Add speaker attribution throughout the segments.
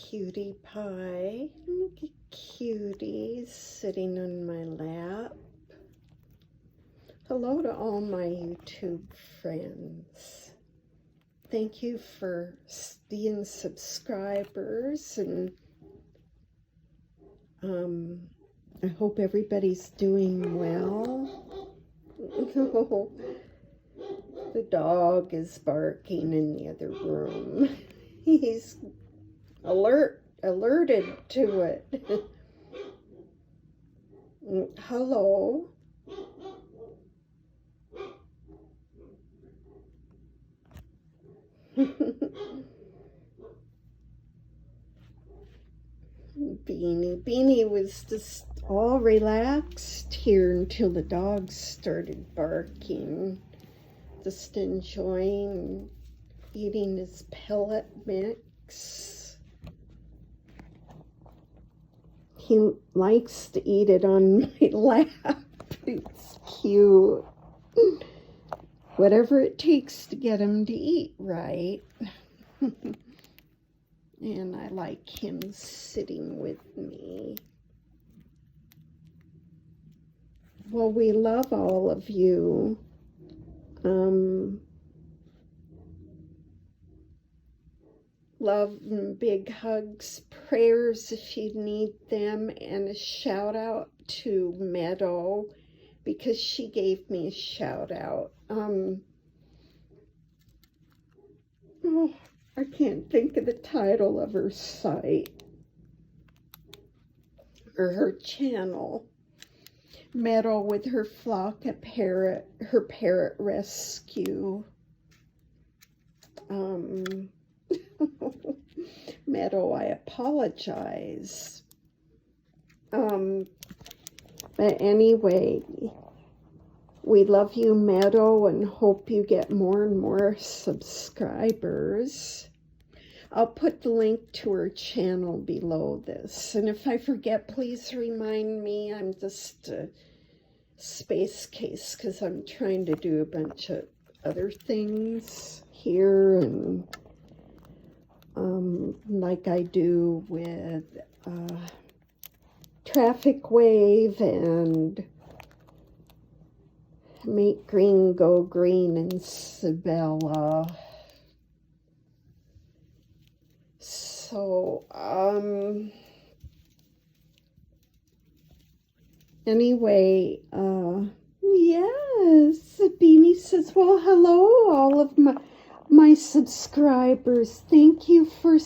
Speaker 1: Cutie pie. Look at Cutie sitting on my lap. Hello to all my YouTube friends. Thank you for being subscribers, and I hope everybody's doing well. The dog is barking in the other room. He's alerted to it. Hello. Beanie was just all relaxed here until the dogs started barking. Just enjoying eating his pellet mix. He likes to eat it on my lap. It's cute. Whatever it takes to get him to eat right. And I like him sitting with me. Well, we love all of you. Love and big hugs, prayers if you need them, and a shout out to Meadow because she gave me a shout out. Oh, I can't think of the title of her site or her channel. Meadow with her flock of her parrot rescue. Meadow, I apologize. But anyway, we love you, Meadow, and hope you get more and more subscribers. I'll put the link to her channel below this. And if I forget, please remind me. I'm just a space case because I'm trying to do a bunch of other things here, and like I do with Traffic Wave and Make Green Go Green and Sabella. So, anyway, yes, Beanie says, well, hello, all of my subscribers. Thank you for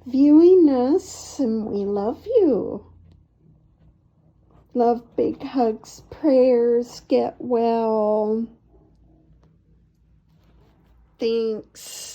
Speaker 1: viewing us, and we love you. Love, big hugs, prayers, get well. Thanks.